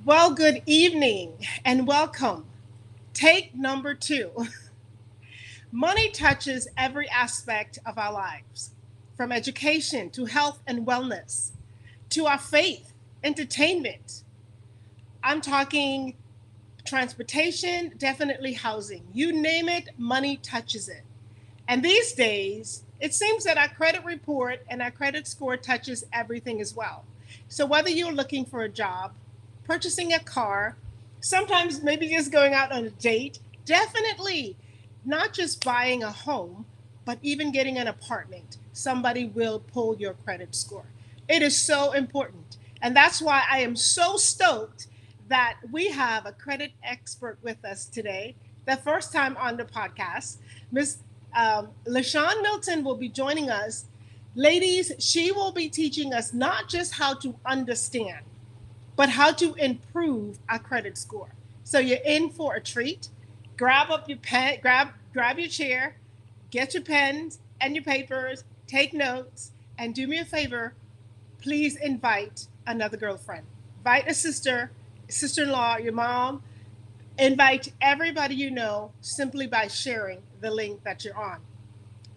Well, good evening and welcome. Take number two. Money touches every aspect of our lives, from education to health and wellness, to our faith, entertainment. I'm talking transportation, definitely housing. You name it, money touches it. And these days, it seems that our credit report and our credit score touches everything as well. So whether you're looking for a job, purchasing a car, sometimes maybe just going out on a date, definitely not just buying a home, but even getting an apartment, somebody will pull your credit score. It is so important. And that's why I am so stoked that we have a credit expert with us today, the first time on the podcast. Miss Lashawn Milton will be joining us. Ladies, she will be teaching us not just how to understand, but how to improve our credit score. So you're in for a treat. Grab up your pen, grab your chair, get your pens and your papers, take notes, and do me a favor, please invite another girlfriend. Invite a sister, sister-in-law, your mom. Invite everybody you know simply by sharing the link that you're on,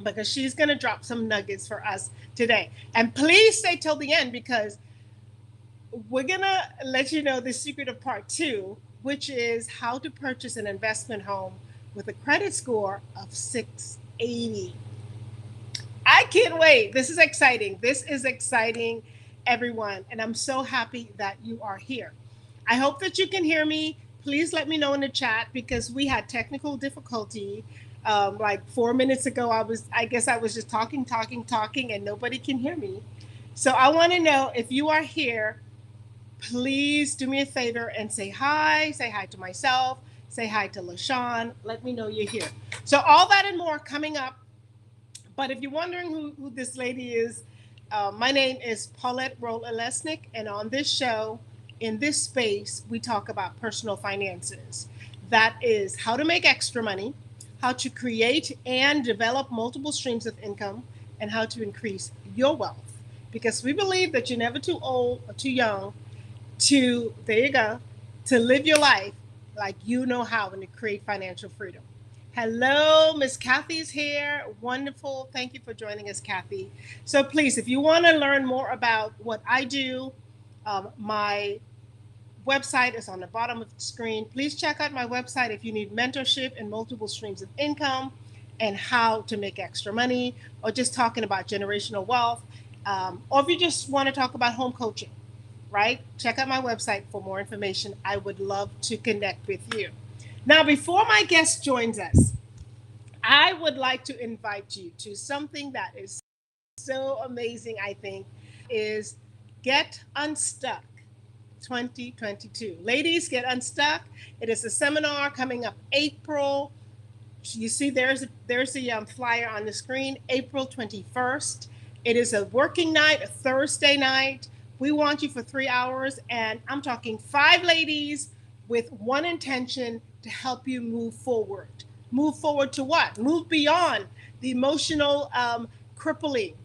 because she's going to drop some nuggets for us today. And please stay till the end, because we're going to let you know the secret of part two, which is how to purchase an investment home with a credit score of 680. I can't wait. This is exciting. This is exciting, everyone. And I'm so happy that you are here. I hope that you can hear me. Please let me know in the chat, because we had technical difficulty. Like 4 minutes ago, I guess I was just talking, and nobody can hear me. So I want to know if you are here. Please do me a favor and say hi. Say hi to myself. Say hi to LaShawn. Let me know you're here. So all that and more coming up. But if you're wondering who this lady is, my name is Paulette Rolle-Alesnik, and on this show, in this space, we talk about personal finances. That is how to make extra money, how to create and develop multiple streams of income, and how to increase your wealth. Because we believe that you're never too old or too young to, there you go, to live your life like you know how, and to create financial freedom. Hello, Miss Kathy's here. Wonderful. Thank you for joining us, Kathy. So please, if you want to learn more about what I do, my website is on the bottom of the screen. Please check out my website if you need mentorship and multiple streams of income and how to make extra money, or just talking about generational wealth, or if you just want to talk about home coaching, right? Check out my website for more information. I would love to connect with you. Now, before my guest joins us, I would like to invite you to something that is so amazing, I think, is Get Unstuck 2022. Ladies, Get Unstuck. It is a seminar coming up April. You see, there's a flyer on the screen, April 21st. It is a working night, a Thursday night. We want you for 3 hours, and I'm talking 5 ladies with one intention: to help you move forward. Move forward to what? Move beyond the emotional crippling,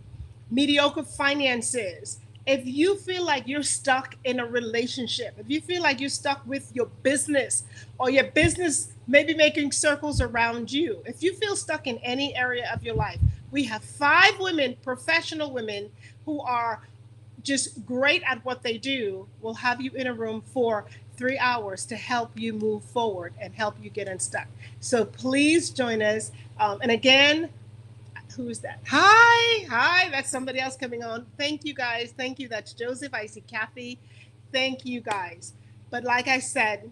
mediocre finances. If you feel like you're stuck in a relationship, if you feel like you're stuck with your business, or your business maybe making circles around you, if you feel stuck in any area of your life, we have 5 women, professional women, who are just great at what they do. We'll have you in a room for 3 hours to help you move forward and help you get unstuck. So please join us. And again, who's that? Hi. That's somebody else coming on. Thank you, guys. Thank you. That's Joseph. I see Kathy. Thank you, guys. But like I said,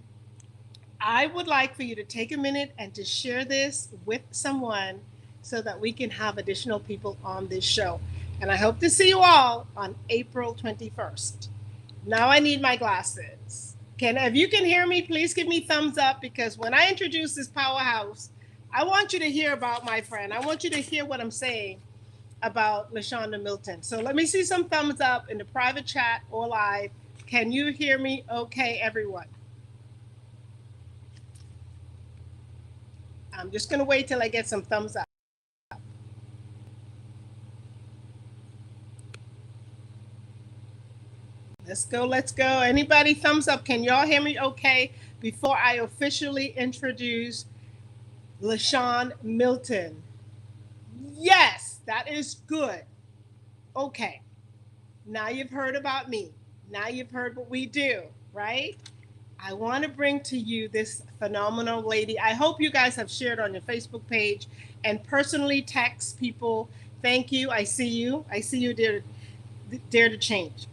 I would like for you to take a minute and to share this with someone, so that we can have additional people on this show. And I hope to see you all on April 21st. Now I need my glasses. If you can hear me, please give me thumbs up, because when I introduce this powerhouse, I want you to hear about my friend. I want you to hear what I'm saying about Lashawn Milton. So let me see some thumbs up in the private chat or live. Can you hear me okay, everyone? I'm just going to wait till I get some thumbs up. Let's go. Let's go. Anybody thumbs up? Can y'all hear me okay before I officially introduce Lashawn Milton? Yes, that is good. Okay. Now you've heard about me. Now you've heard what we do, right? I want to bring to you this phenomenal lady. I hope you guys have shared on your Facebook page and personally text people. Thank you. I see you. I see you, dare to change.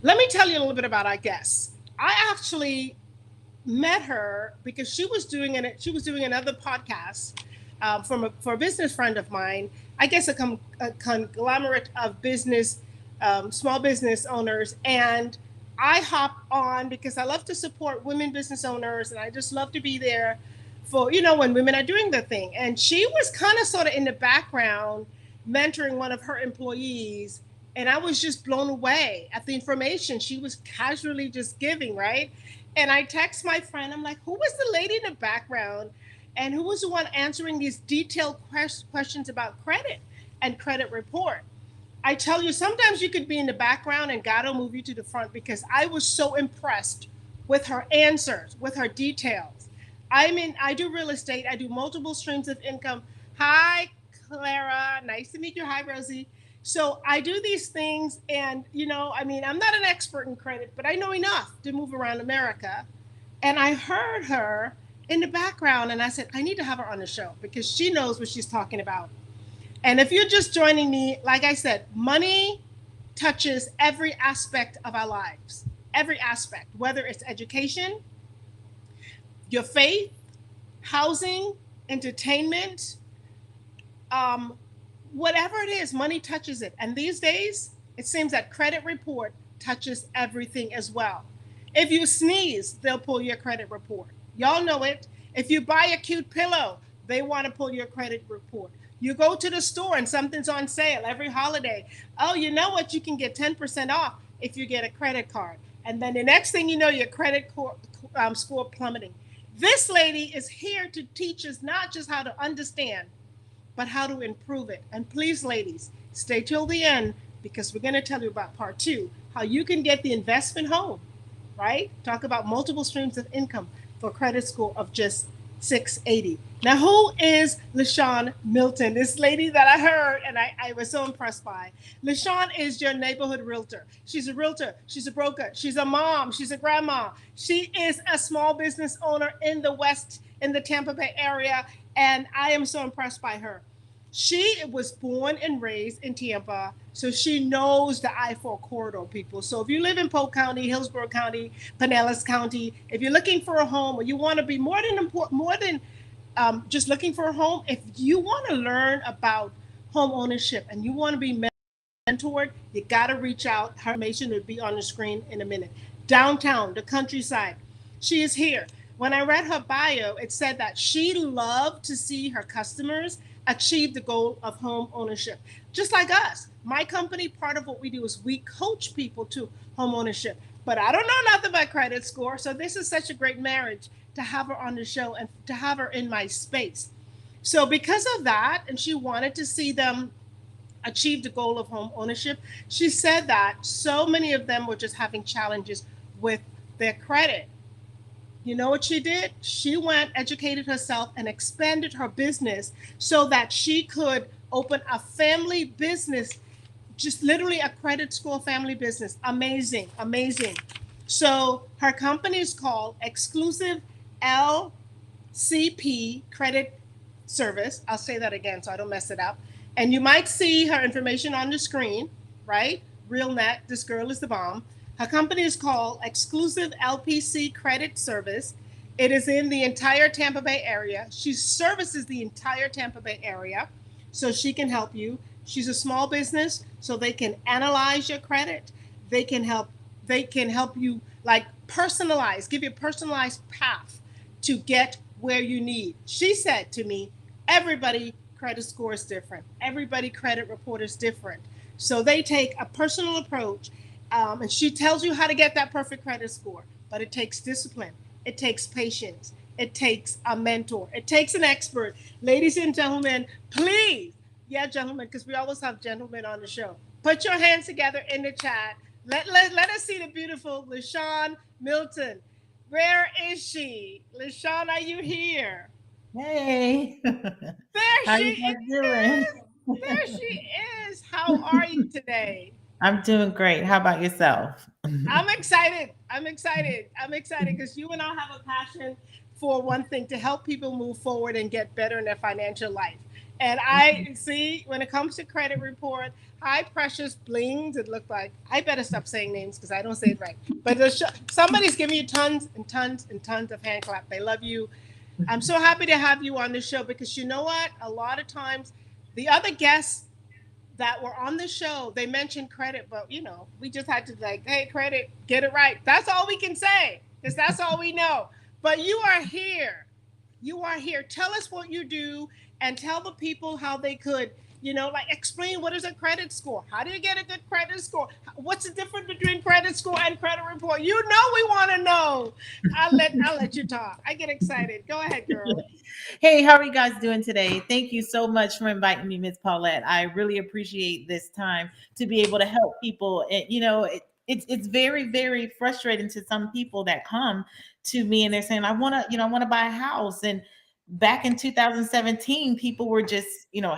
Let me tell you a little bit about our guest. I actually met her because she was doing another podcast for a business friend of mine. I guess a conglomerate of business, small business owners, and I hop on because I love to support women business owners, and I just love to be there for when women are doing their thing. And she was kind of sort of in the background mentoring one of her employees, and I was just blown away at the information she was casually just giving, right? And I text my friend, I'm like, who was the lady in the background? And who was the one answering these detailed questions about credit and credit report? I tell you, sometimes you could be in the background and God will move you to the front, because I was so impressed with her answers, with her details. I do real estate. I do multiple streams of income. Hi, Clara. Nice to meet you. Hi, Rosie. So I do these things, and I'm not an expert in credit, but I know enough to move around America. And I heard her in the background, and I said, I need to have her on the show because she knows what she's talking about. And if you're just joining me, like I said, money touches every aspect of our lives, every aspect, whether it's education, your faith, housing, entertainment, whatever it is, money touches it. And these days, it seems that credit report touches everything as well. If you sneeze, they'll pull your credit report. Y'all know it. If you buy a cute pillow, they want to pull your credit report. You go to the store and something's on sale every holiday. Oh, you know what? You can get 10% off if you get a credit card. And then the next thing you know, your credit score plummeting. This lady is here to teach us not just how to understand, but how to improve it. And please, ladies, stay till the end, because we're going to tell you about part 2, how you can get the investment home, right? Talk about multiple streams of income for a credit score of just 680. Now, who is Lashawn Milton? This lady that I heard and I was so impressed by. Lashawn is your neighborhood realtor. She's a realtor. She's a broker. She's a mom. She's a grandma. She is a small business owner in the West, in the Tampa Bay area, and I am so impressed by her. She was born and raised in Tampa, so she knows the I-4 corridor, people. So if you live in Polk County, Hillsborough County, Pinellas County, if you're looking for a home, or you want to be more than just looking for a home, if you want to learn about home ownership and you want to be mentored, you got to reach out. Her information will be on the screen in a minute. Downtown, the countryside. She is here. When I read her bio, it said that she loved to see her customers achieve the goal of home ownership. Just like us. My company, part of what we do is we coach people to home ownership. But I don't know nothing about credit score. So this is such a great marriage to have her on the show and to have her in my space. So because of that, and she wanted to see them achieve the goal of home ownership, she said that so many of them were just having challenges with their credit. You know what she did? She went, educated herself, and expanded her business so that she could open a family business, just literally a credit score family business. Amazing, amazing. So her company is called Exclusive LCP Credit Service. I'll say that again so I don't mess it up. And you might see her information on the screen, right? RealNet, this girl is the bomb. Her company is called Exclusive LPC Credit Service. It is in the entire Tampa Bay area. She services the entire Tampa Bay area, so she can help you. She's a small business, so they can analyze your credit. They can help you like personalize, give you a personalized path to get where you need. She said to me, everybody credit score is different. Everybody credit report is different. So they take a personal approach. And she tells you how to get that perfect credit score, but it takes discipline. It takes patience. It takes a mentor. It takes an expert. Ladies and gentlemen, please, yeah, gentlemen, because we always have gentlemen on the show. Put your hands together in the chat. Let us see the beautiful Lashawn Milton. Where is she? Lashawn, are you here? Hey, There how she you guys doing? is. There she is. How are you today? I'm doing great. How about yourself? I'm excited. I'm excited. I'm excited because you and I have a passion for one thing to help people move forward and get better in their financial life. And I see when it comes to credit report, high precious blings, it looked like I better stop saying names because I don't say it right. But somebody's giving you tons and tons and tons of hand clap. They love you. I'm so happy to have you on the show because you know what? A lot of times, the other guests that were on the show, they mentioned credit, but we just had to like, hey, credit, get it right. That's all we can say because that's all we know. But you are here. You are here. Tell us what you do and tell the people how they could, like explain what is a credit score. How do you get a good credit score? What's the difference between credit score and credit report? You know we want to know. I'll let you talk. I get excited. Go ahead, girl. Hey, how are you guys doing today? Thank you so much for inviting me, Miss Paulette. I really appreciate this time to be able to help people. And it's very, very frustrating to some people that come to me and they're saying, I want to buy a house. And back in 2017, people were just,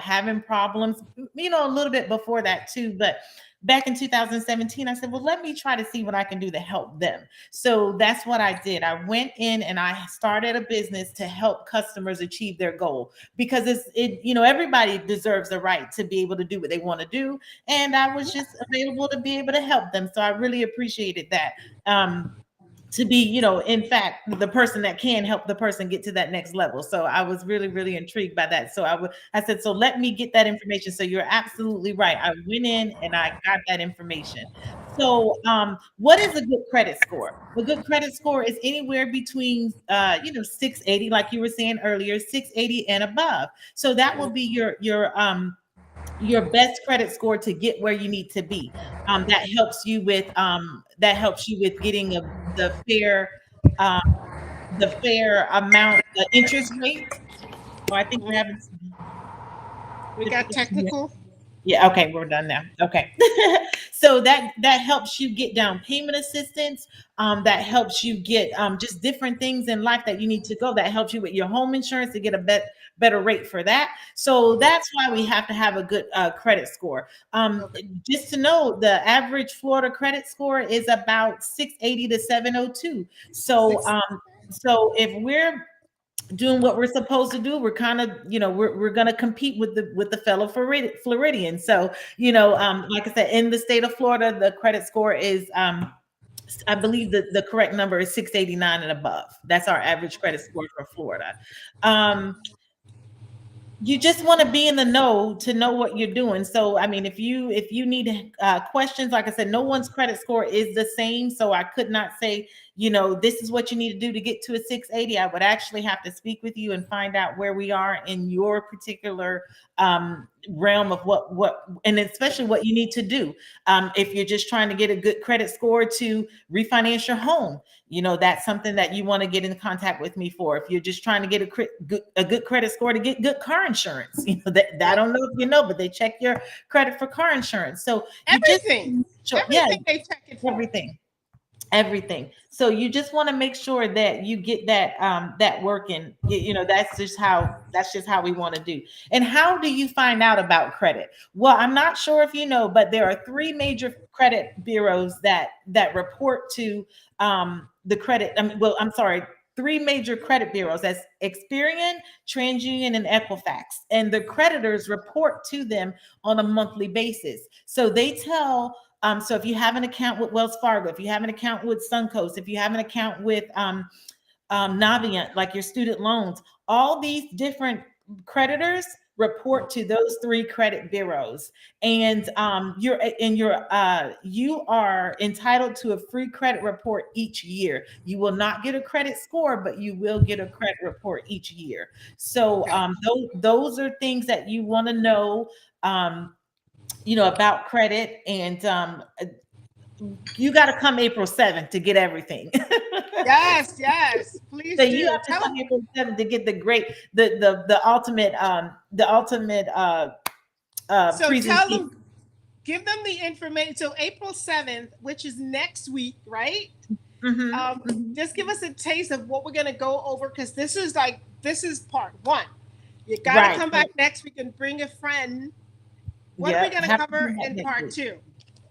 having problems, a little bit before that too. But back in 2017, I said, well, let me try to see what I can do to help them. So that's what I did. I went in and I started a business to help customers achieve their goal because everybody deserves the right to be able to do what they want to do. And I was just available to be able to help them. So I really appreciated that. To be, in fact, the person that can help the person get to that next level. So I was really, really intrigued by that. So I said, so let me get that information. So you're absolutely right. I went in and I got that information. So what is a good credit score? A good credit score is anywhere between 680, like you were saying earlier, 680 and above. So that will be your best credit score to get where you need to be. That helps you with getting um, the fair amount, the interest rate. Oh, I think we're having some We got difficulty. technical. Yeah, okay, we're done now. Okay. So that helps you get down payment assistance. That helps you get just different things in life that you need to go. That helps you with your home insurance to get a better rate for that. So that's why we have to have a good credit score. Okay. Just to know, the average Florida credit score is about 680 to 702. So Six. so if we're doing what we're supposed to do, we're kind of, we're going to compete with the fellow Floridians. So, like I said, in the state of Florida, the credit score is, I believe that the correct number is 689 and above. That's our average credit score for Florida. Um, you just want to be in the know to know what you're doing. So I mean, if you need questions, like I said, no one's credit score is the same, so I could not say, this is what you need to do to get to a 680. I would actually have to speak with you and find out where we are in your particular realm of what and especially what you need to do. If you're just trying to get a good credit score to refinance your home, that's something that you want to get in contact with me for. If you're just trying to get a good credit score to get good car insurance, that I don't know if you know, but they check your credit for car insurance. So you just, Everything. sure, yeah, Everything they check it for. everything. So you just want to make sure that you get that working. That's just how we want to do. And how do you find out about credit? Well, I'm not sure if you know, but there are three major credit bureaus that report to the credit. I'm sorry, three major credit bureaus. That's Experian, TransUnion, and Equifax. And the creditors report to them on a monthly basis. So they tell, so if you have an account with Wells Fargo, if you have an account with Suncoast, if you have an account with Navient, like your student loans, all these different creditors report to those three credit bureaus, and you are entitled to a free credit report each year. You will not get a credit score, but you will get a credit report each year. So Okay. those are things that you want to know. About credit, and you got to come April 7th to get everything. Yes, yes. Please So you do. have to Tell come them. April 7th to get the ultimate So tell presentation. them. give them the information. So April 7th, which is next week, right? Just give us a taste of what we're going to go over, because this is part one. You got to Right. come back next week and bring a friend. What are we Yeah. going to Have to cover do that in next part week. two?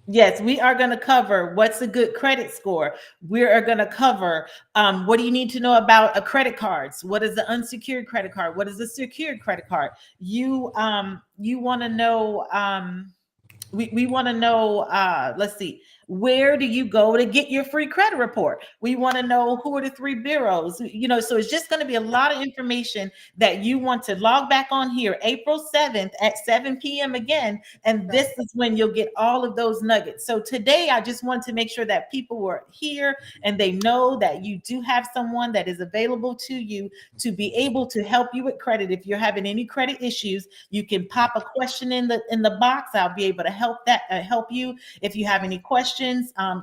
Yes, we are going to cover what's a good credit score. We are going to cover what do you need to know about a credit cards? What is the unsecured credit card? What is a secured credit card? You want to know we want to know let's see, where do you go to get your free credit report? We want to know who are the three bureaus, so it's just going to be a lot of information that you want to log back on here April 7th at 7 p.m. again, and this is when you'll get all of those nuggets. So today I just want to make sure that people were here and they know that you do have someone that is available to you to be able to help you with credit. If you're having any credit issues, you can pop a question in the box. I'll be able to help you. If you have any questions,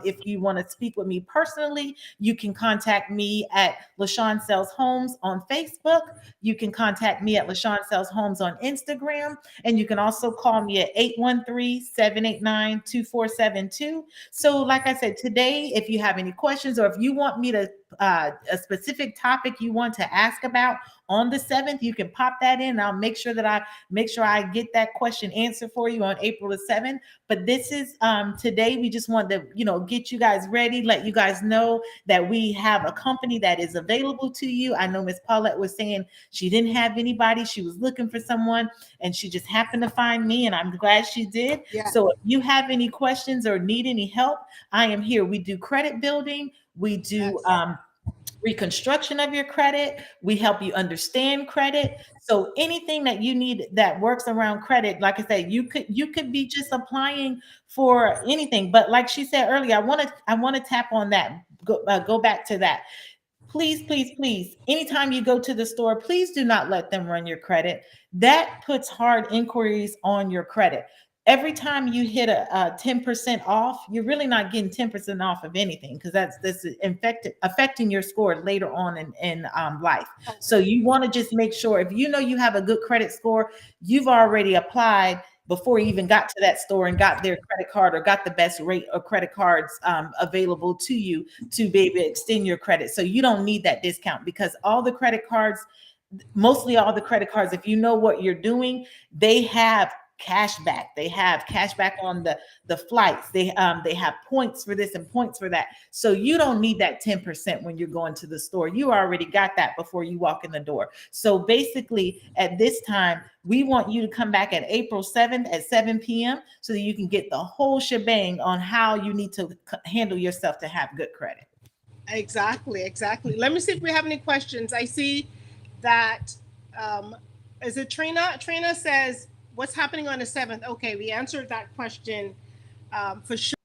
if you want to speak with me personally, you can contact me at LaShawn Sells Homes on Facebook. You can contact me at LaShawn Sells Homes on Instagram, and you can also call me at 813-789-2472. So like I said, today, if you have any questions or if you want me to a specific topic you want to ask about on the 7th, you can pop that in. I'll make sure I get that question answered for you on April the 7th. But this is today, we just want to, get you guys ready, let you guys know that we have a company that is available to you. I know Miss Paulette was saying she didn't have anybody. She was looking for someone and she just happened to find me, and I'm glad she did. Yeah. So if you have any questions or need any help, I am here. We do credit building. We do reconstruction of your credit. We help you understand credit. So anything that you need that works around credit, like I said, you could be just applying for anything. But like she said earlier, I want to tap on that. Go back to that. Please, please, please, anytime you go to the store, please do not let them run your credit. That puts hard inquiries on your credit. Every time you hit a 10% off, you're really not getting 10% off of anything, because that's affecting your score later on in life. So you want to just make sure, if you know you have a good credit score, you've already applied before you even got to that store and got their credit card or got the best rate of credit cards available to you to be able to extend your credit. So you don't need that discount, because mostly all the credit cards, if you know what you're doing, they have cash back. They have cash back on the flights. They have points for this and points for that. So you don't need that 10% when you're going to the store. You already got that before you walk in the door. So basically, at this time, we want you to come back at April 7th at 7 p.m. so that you can get the whole shebang on how you need to handle yourself to have good credit. Exactly. Let me see if we have any questions. I see that is it Trina? Trina says, what's happening on the 7th? Okay, we answered that question for sure.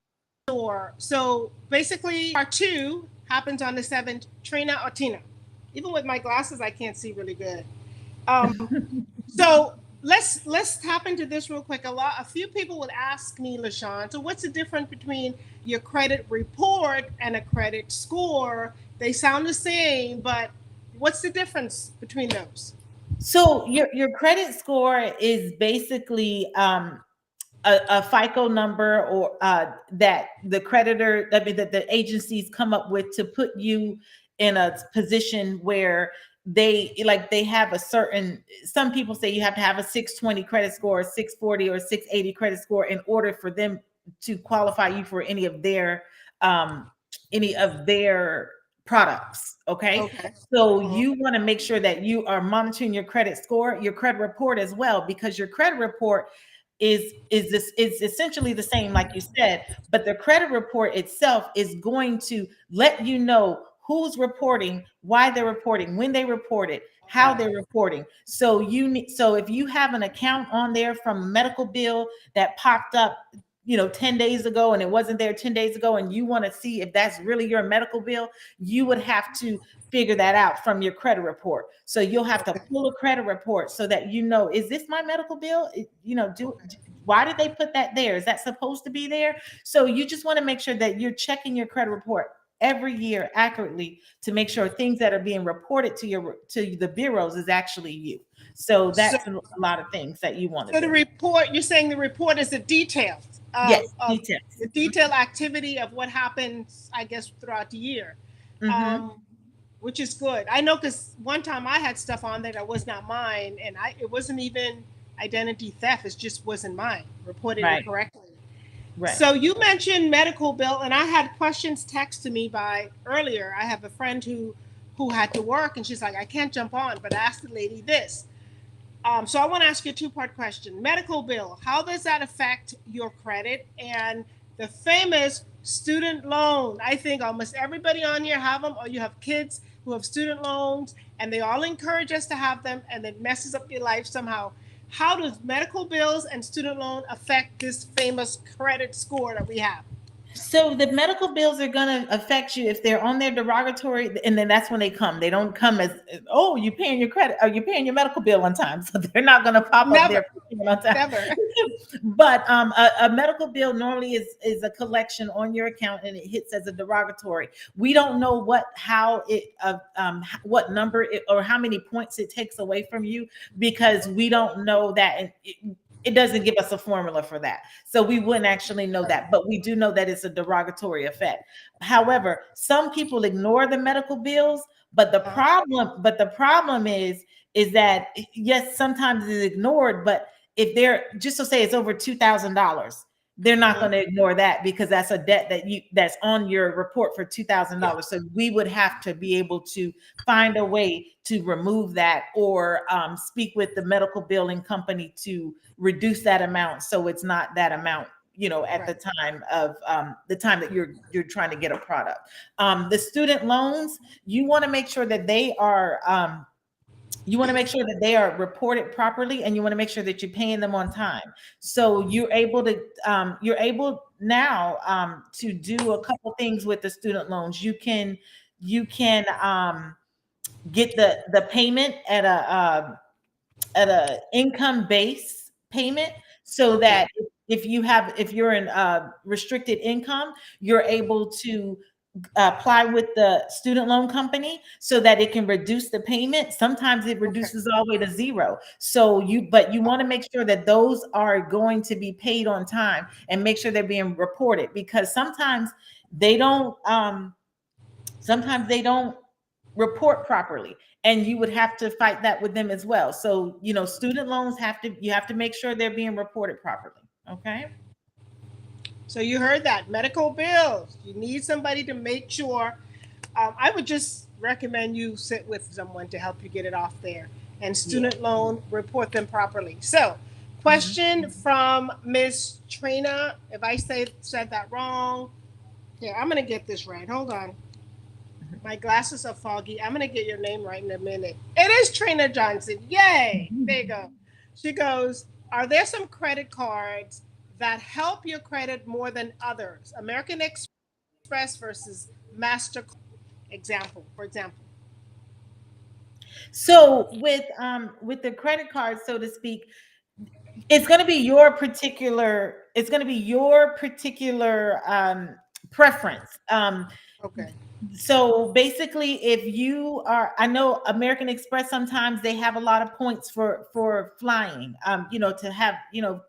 So basically, part two happens on the 7th. Trina or Tina? Even with my glasses, I can't see really good. So let's tap into this real quick. A few people would ask me, LaShawn, so what's the difference between your credit report and a credit score? They sound the same, but what's the difference between those? So your credit score is basically a FICO number, or that the creditor, I mean, that the agencies come up with to put you in a position where they have a certain, some people say you have to have a 620 credit score, or 640 or 680 credit score in order for them to qualify you for any of their products. Okay. So you want to make sure that you are monitoring your credit score, your credit report as well, because your credit report is essentially the same, like you said, but the credit report itself is going to let you know who's reporting, why they're reporting, when they report it, how they're reporting. So so if you have an account on there from a medical bill that popped up 10 days ago and it wasn't there 10 days ago, and you want to see if that's really your medical bill, you would have to figure that out from your credit report. So you'll have to pull a credit report so that is this my medical bill? Why did they put that there? Is that supposed to be there? So you just want to make sure that you're checking your credit report every year accurately to make sure things that are being reported to the bureaus is actually you. So that's a lot of things that you want to do. So the report, you're saying the report is the details. Yes, of details. the detailed activity of what happens, I guess, throughout the year, Mm-hmm. um, which is good. I know because one time I had stuff on there that was not mine, and it wasn't even identity theft. It just wasn't mine. Reported Right, incorrectly. right. So you mentioned medical bill, and I had questions texted to me by earlier. I have a friend who had to work, and she's like, I can't jump on, but I asked the lady this. So I want to ask you a two-part question. Medical bill, how does that affect your credit? And the famous student loan. I think almost everybody on here have them, or you have kids who have student loans, and they all encourage us to have them, and it messes up your life somehow. How does medical bills and student loan affect this famous credit score that we have? So the medical bills are going to affect you if they're on their derogatory, and then that's when they come. They don't come as, oh, you're paying your credit or you're paying your medical bill on time. So they're not going to pop up Never, there on time. never. But a medical bill normally is a collection on your account and it hits as a derogatory. We don't know what number or how many points it takes away from you because we don't know that. And it doesn't give us a formula for that. So we wouldn't actually know that, but we do know that it's a derogatory effect. However, some people ignore the medical bills, but the problem is that yes, sometimes it's ignored, but if they're just to say it's over $2,000, they're not Mhm. going to ignore that because that's a debt that's on your report for Yeah, $2,000. So we would have to be able to find a way to remove that or speak with the medical billing company to reduce that amount so it's not that amount at the right. time of the time that you're trying to get a product. The student loans, you want to make sure that they are reported properly, and you want to make sure that you're paying them on time. So you're able now to do a couple things with the student loans. You can get the payment at a income base payment, so Okay. that if you're in restricted income, you're able to apply with the student loan company so that it can reduce the payment. Sometimes it Okay. reduces all the way to zero. But you want to make sure that those are going to be paid on time and make sure they're being reported, because they don't um sometimes they don't report properly, and you would have to fight that with them as well. So student loans you have to make sure they're being reported properly. Okay. So you heard that medical bills. You need somebody to make sure. I would just recommend you sit with someone to help you get it off there. And Yeah. student loan, report them properly. So, Mhm. question from Miss Trina. If I said that wrong, here I'm gonna get this right. Hold on. My glasses are foggy. I'm gonna get your name right in a minute. It is Trina Johnson. Yay! There you go. She goes, are there some credit cards that help your credit more than others? American Express versus MasterCard, for example. So with the credit card, so to speak, it's going to be your particular preference. Okay. So basically, if you are, I know American Express, sometimes they have a lot of points for flying, to have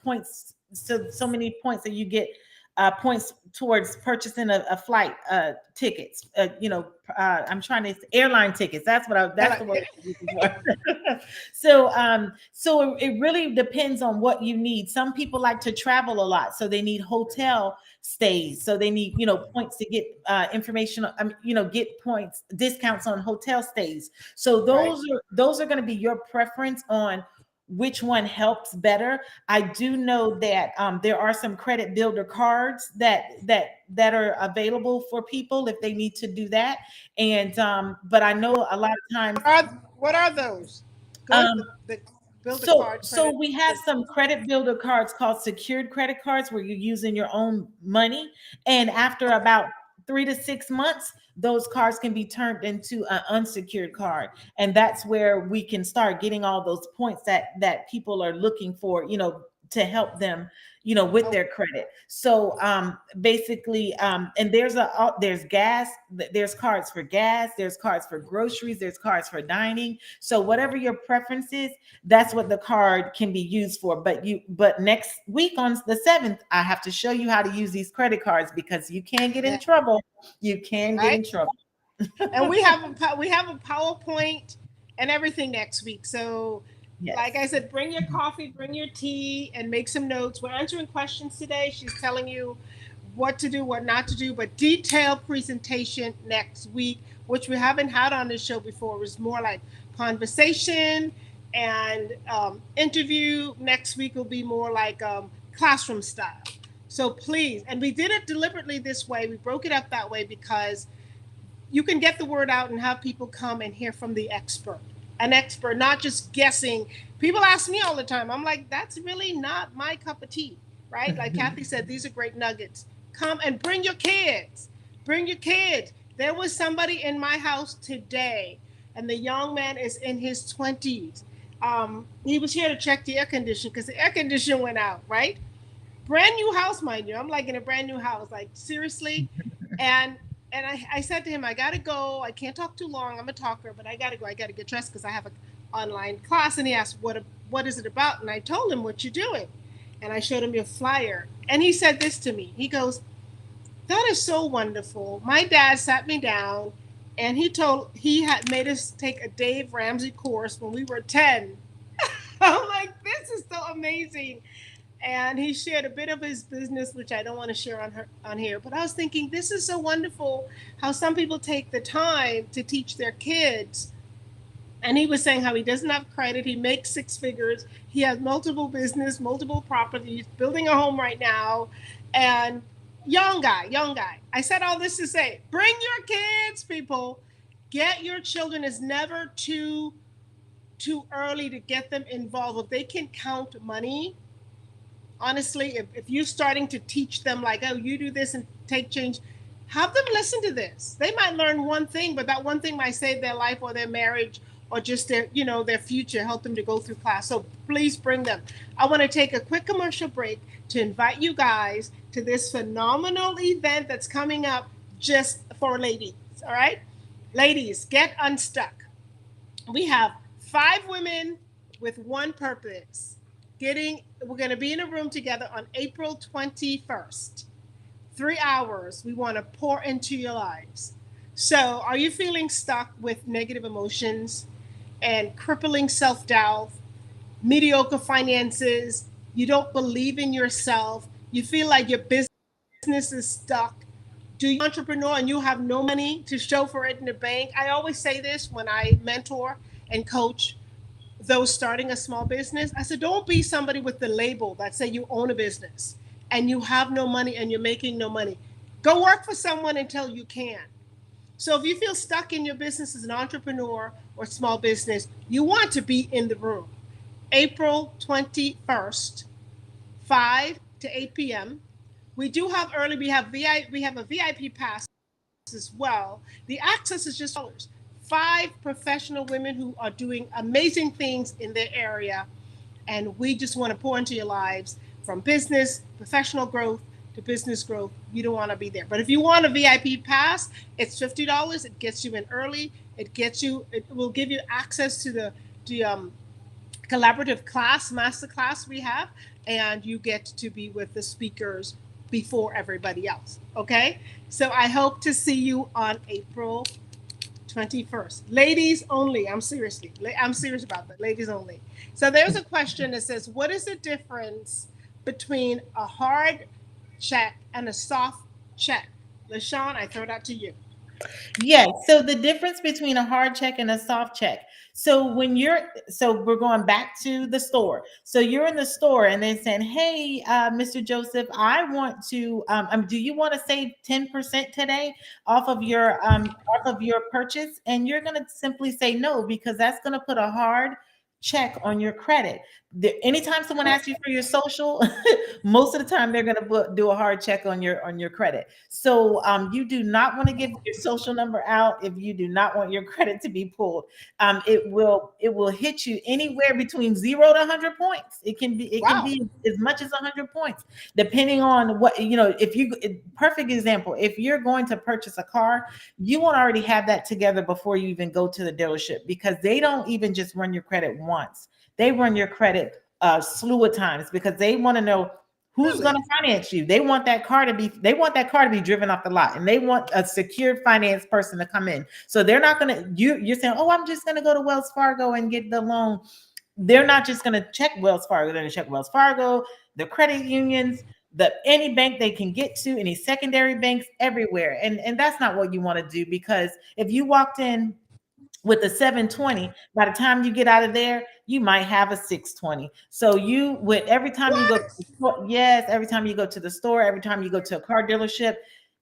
points, so many points that you get points towards purchasing a flight tickets. I'm trying to airline tickets. That's the word Yeah. I'm looking for. So it really depends on what you need. Some people like to travel a lot, so they need hotel stays. So they need, points to get information, get points, discounts on hotel stays. So Right. those are going to be your preference on which one helps better. I do know that there are some credit builder cards that are available for people if they need to do that. And but I know a lot of times What are those? Go ahead. um, The build a so, card so credit. we have some credit builder cards called secured credit cards where you're using your own money. And after about 3 to 6 months, those cards can be turned into an unsecured card. And that's where we can start getting all those points that people are looking for, to help them, with Oh, their credit. So basically, and there's gas, there's cards for gas, there's cards for groceries, there's cards for dining. So whatever your preference is, that's what the card can be used for. But next week on the 7th, I have to show you how to use these credit cards, because you can get yeah, in trouble. You can get right. in trouble. And we have a PowerPoint and everything next week. So, Yes. like I said, bring your coffee, bring your tea, and make some notes. We're answering questions today. She's telling you what to do, what not to do, but detailed presentation next week, which we haven't had on this show before. It was more like conversation and interview. Next week will be more like classroom style. So please, and we did it deliberately this way. We broke it up that way because you can get the word out and have people come and hear from the expert, an expert, not just guessing. People ask me all the time. I'm like, that's really not my cup of tea, right? Like Kathy said, these are great nuggets. Come and bring your kids. Bring your kids. There was somebody in my house today, and the young man is in his 20s. He was here to check the air conditioner because the air conditioner went out, right? Brand new house, mind you. I'm like in a brand new house, like seriously. And I said to him, I gotta go. I can't talk too long. I'm a talker, but I gotta go. I gotta get dressed because I have an online class. And he asked, what is it about? And I told him what you're doing. And I showed him your flyer. And he said this to me. He goes, that is so wonderful. My dad sat me down and he had made us take a Dave Ramsey course when we were 10. I'm like, this is so amazing. And he shared a bit of his business, which I don't want to share on here. But I was thinking, this is so wonderful how some people take the time to teach their kids. And he was saying how he doesn't have credit. He makes six figures. He has multiple business, multiple properties, building a home right now. And young guy, young guy. I said all this to say, bring your kids, people. Get your children. It's never too early to get them involved. If they can count money, honestly, if you're starting to teach them like, oh, you do this and take change, have them listen to this. They might learn one thing, but that one thing might save their life or their marriage or just their future, help them to go through class. So please bring them. I want to take a quick commercial break to invite you guys to this phenomenal event that's coming up just for ladies. All right, ladies, get unstuck. We have 5 women with one purpose. We're going to be in a room together on April 21st. 3 hours. We want to pour into your lives. So, are you feeling stuck with negative emotions and crippling self doubt, mediocre finances? You don't believe in yourself. You feel like your business is stuck. Do you entrepreneur and you have no money to show for it in the bank? I always say this when I mentor and coach those starting a small business. I said, don't be somebody with the label that say you own a business and you have no money and you're making no money. Go work for someone until you can. So if you feel stuck in your business as an entrepreneur or small business, you want to be in the room. April 21st, 5 to 8 p.m. We do have early, we have a VIP pass as well. The access is just $5. 5 professional women who are doing amazing things in their area. And we just want to pour into your lives from business, professional growth to business growth. You don't want to be there. But if you want a VIP pass, it's $50. It gets you in early. It will give you access to the collaborative class, master class we have, and you get to be with the speakers before everybody else. Okay? So I hope to see you on April 21st. Ladies only. I'm serious about that. Ladies only. So there's a question that says, what is the difference between a hard check and a soft check? LaShawn, I throw that to you. Yes. So the difference between a hard check and a soft check. So we're going back to the store. So you're in the store and they're saying, hey, Mr. Joseph, I want to, do you want to save 10% today off of your purchase? And you're going to simply say no, because that's going to put a hard check on your credit. Anytime someone asks you for your social, most of the time they're going to do a hard check on your credit. So you do not want to give your social number out if you do not want your credit to be pulled. It will hit you anywhere between 0 to 100 points. It can Wow. be as much as 100 points, depending on what If you perfect example, if you're going to purchase a car, you want to already have that together before you even go to the dealership, because they don't even just run your credit once. They run your credit a slew of times, because they want to know who's going Really? to finance you. They want that car to be driven off the lot, and they want a secure finance person to come in. So they're not going to you're saying, "Oh, I'm just going to go to Wells Fargo and get the loan." They're not just going to check Wells Fargo. They're going to check Wells Fargo, the credit unions, any bank they can get to, any secondary banks, everywhere. And that's not what you want to do, because if you walked in with a 720, by the time you get out of there, you might have a 620. So you would every time you go to What? the store, yes, every time you go to the store, every time you go to a car dealership,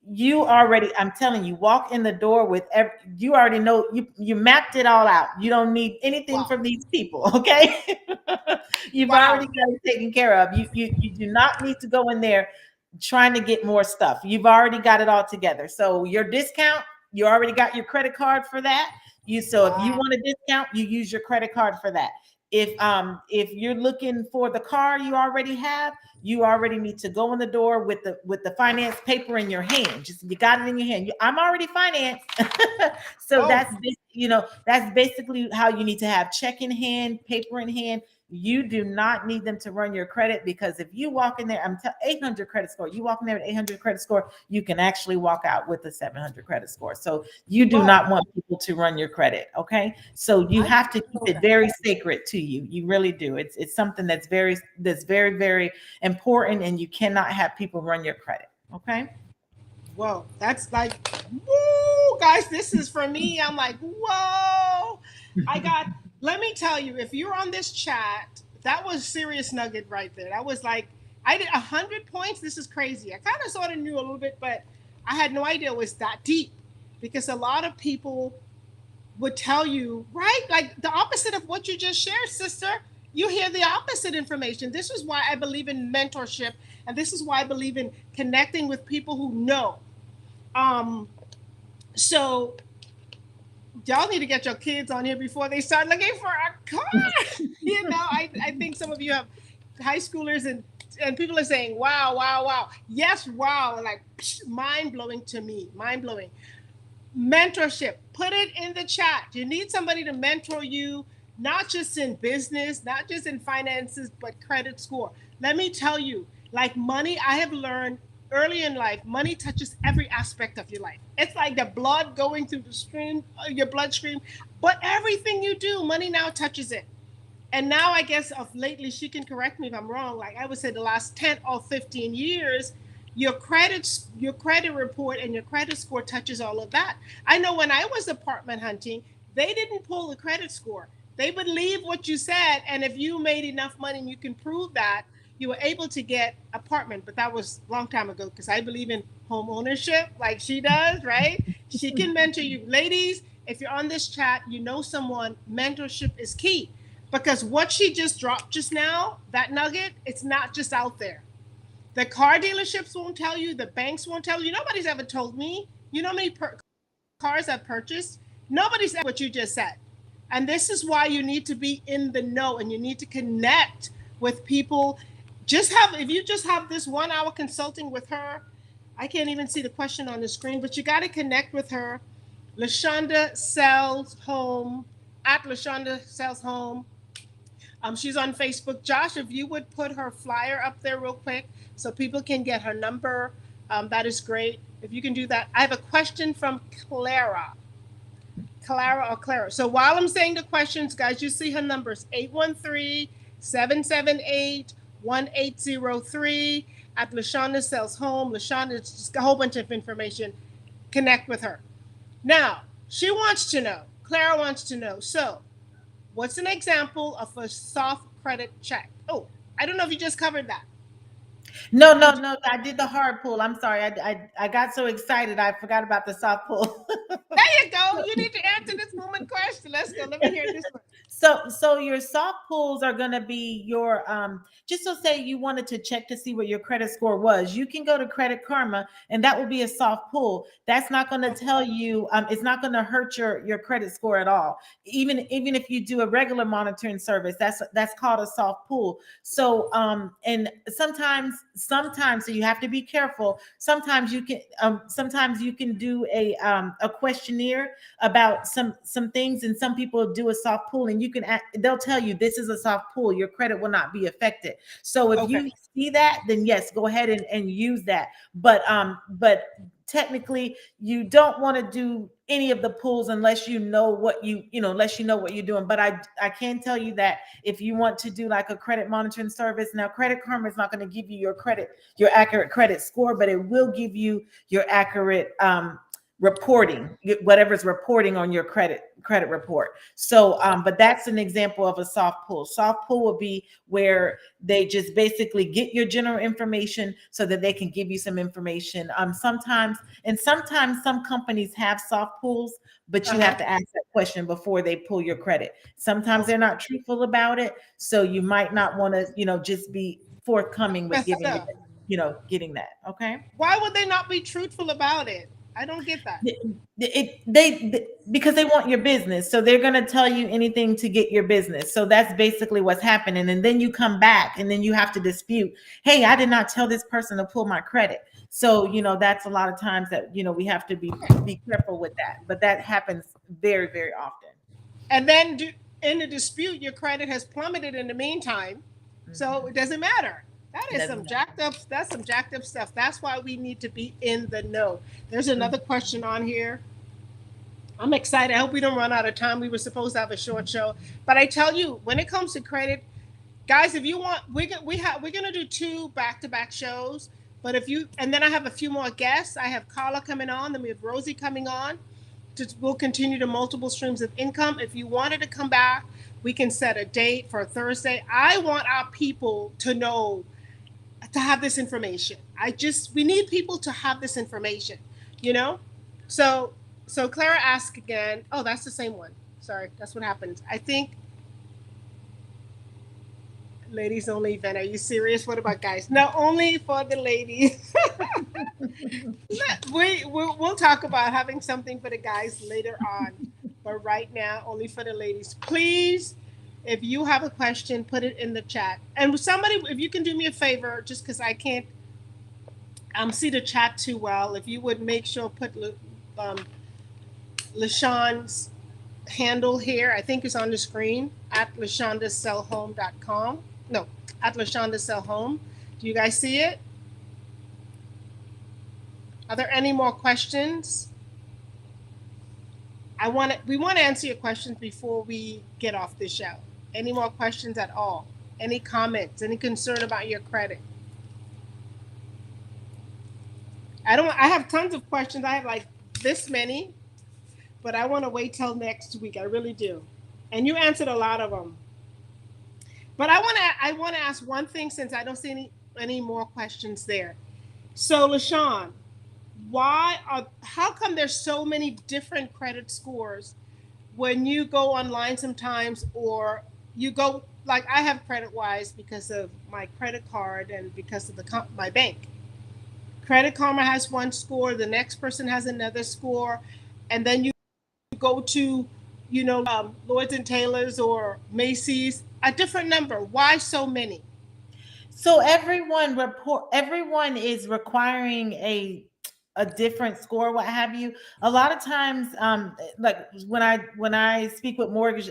you already, I'm telling you, walk in the door with you already know, you mapped it all out. You don't need anything Wow. from these people, okay? You've already Wow. got it taken care of. You do not need to go in there trying to get more stuff. You've already got it all together. So your discount, you already got your credit card for that. If you Wow. want a discount, you use your credit card for that. If you're looking for the car you already have, you already need to go in the door with the finance paper in your hand. Just you got it in your hand. I'm already financed. So Oh, that's basically how you need to have check in hand, paper in hand. You do not need them to run your credit, because if you walk in there, 800 credit score. You walk in there with 800 credit score, you can actually walk out with a 700 credit score. So you do whoa. not want people to run your credit. Okay, so you I have to didn't keep know it that. very sacred to you. You really do. It's something that's very very important, and you cannot have people run your credit. Okay. Whoa. That's like, woo, guys, this is for me. I'm like, whoa. I got, let me tell you, if you're on this chat, that was serious nugget right there. That was like, I did 100 points. This is crazy. I kind of sort of knew a little bit, but I had no idea it was that deep, because a lot of people would tell you, right? Like the opposite of what you just shared, sister. You hear the opposite information. This is why I believe in mentorship, and this is why I believe in connecting with people who know. Um, so y'all need to get your kids on here before they start looking for a car. I think some of you have high schoolers, and people are saying, wow, wow, wow. Yes, wow. Like mind blowing to me. Mind blowing. Mentorship, put it in the chat. You need somebody to mentor you, not just in business, not just in finances, but credit score. Let me tell you, like money, I have learned early in life, money touches every aspect of your life. It's like the blood going through the stream, your bloodstream, but everything you do, money now touches it. And now I guess of lately, she can correct me if I'm wrong, like I would say the last 10 or 15 years, your credit report and your credit score touches all of that. I know when I was apartment hunting, they didn't pull the credit score. They believe what you said, and if you made enough money and you can prove that, you were able to get apartment. But that was a long time ago, because I believe in home ownership like she does, right? She can mentor you. Ladies, if you're on this chat, you know someone, mentorship is key, because what she just dropped just now, that nugget, it's not just out there. The car dealerships won't tell you, the banks won't tell you. Nobody's ever told me. You know how many cars I've purchased? Nobody's ever what you just said. And this is why you need to be in the know, and you need to connect with people. If you just have this 1 hour consulting with her, I can't even see the question on the screen, but you got to connect with her. Lashonda Sells Home, at Lashonda Sells Home. She's on Facebook. Josh, if you would put her flyer up there real quick so people can get her number, that is great. If you can do that. I have a question from Clara. Clara or Clara. So while I'm saying the questions, guys, you see her numbers 813-778-1803 at Lashonda Sells Home. Lashonda, it's just a whole bunch of information. Connect with her. Now, she wants to know, Clara wants to know, so what's an example of a soft credit check? Oh, I don't know if you just covered that. No, no, Did you? no. I did the hard pull. I'm sorry. I got so excited I forgot about the soft pull. There you go. You need to answer this woman question. Let's go. Let me hear this one. So your soft pulls are going to be your just so say you wanted to check to see what your credit score was. You can go to Credit Karma, and that will be a soft pull. That's not going to tell you it's not going to hurt your credit score at all. Even if you do a regular monitoring service, that's called a soft pull. So and sometimes so you have to be careful. Sometimes you can do a questionnaire about some things, and some people do a soft pull, and they'll tell you this is a soft pull, your credit will not be affected. So if Okay. you see that, then yes, go ahead and use that. But technically you don't want to do any of the pulls unless you know what unless you know what you're doing. But I can tell you that if you want to do like a credit monitoring service, now Credit Karma is not going to give you your accurate credit score, but it will give you your accurate reporting, whatever's reporting on your credit report. So but that's an example of a soft pull. Soft pull will be where they just basically get your general information so that they can give you some information. Sometimes some companies have soft pulls, but you have to ask that question before they pull your credit. Sometimes they're not truthful about it, so you might not want to just be forthcoming with Messed giving up. getting that. Okay. Why would they not be truthful about it? I don't get that. Because they want your business, so they're going to tell you anything to get your business. So that's basically what's happening. And then you come back and then you have to dispute, hey, I did not tell this person to pull my credit. So that's a lot of times that we have to be careful with that, but that happens very, very often. And then in the dispute, your credit has plummeted in the meantime, so it doesn't matter. That is some jacked up. That's some jacked up stuff. That's why we need to be in the know. There's another question on here. I'm excited. I hope we don't run out of time. We were supposed to have a short show, but I tell you, when it comes to credit, guys, if you want, we're gonna do two back-to-back shows. But if you and then I have a few more guests. I have Carla coming on, then we have Rosie coming on. We'll continue to multiple streams of income. If you wanted to come back, we can set a date for Thursday. I want our people to know, to have this information. We need people to have this information, you know? So Clara asked again. Oh, that's the same one. Sorry, that's what happens. I think ladies only event. Are you serious? What about guys? No, only for the ladies. We'll talk about having something for the guys later on, but right now only for the ladies. Please, if you have a question, put it in the chat. And somebody, if you can do me a favor, just because I can't see the chat too well, if you would make sure put Lashawn's handle here. I think it's on the screen at LashondaSellHome.com. No, at LashondaSellHome. Do you guys see it? Are there any more questions? We want to answer your questions before we get off the show. Any more questions at all? Any comments? Any concern about your credit? I have tons of questions. I have like this many, but I want to wait till next week. I really do. And you answered a lot of them. But I want to ask one thing, since I don't see any more questions there. So LaShawn, how come there's so many different credit scores when you go online sometimes, or you go, like I have CreditWise because of my credit card and because of my bank. Credit Karma has one score, the next person has another score, and then you go to, Lords and Taylor's or Macy's, a different number. Why so many? So everyone is requiring a different score, what have you. A lot of times, like when I speak with mortgage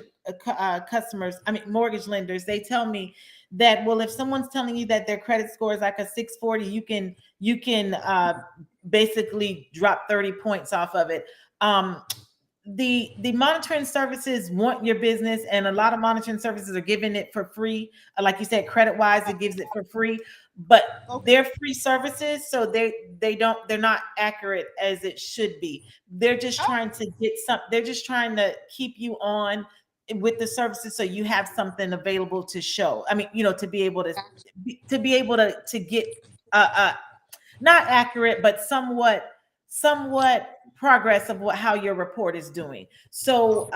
customers, mortgage lenders, they tell me that, well, if someone's telling you that their credit score is like a 640, you can basically drop 30 points off of it. The monitoring services want your business, and a lot of monitoring services are giving it for free. Like you said, CreditWise, it gives it for free, but they're free services, so they're not accurate as it should be. They're just trying to they're just trying to keep you on with the services so you have something available to show. To be able to get not accurate, but somewhat progress of how your report is doing. So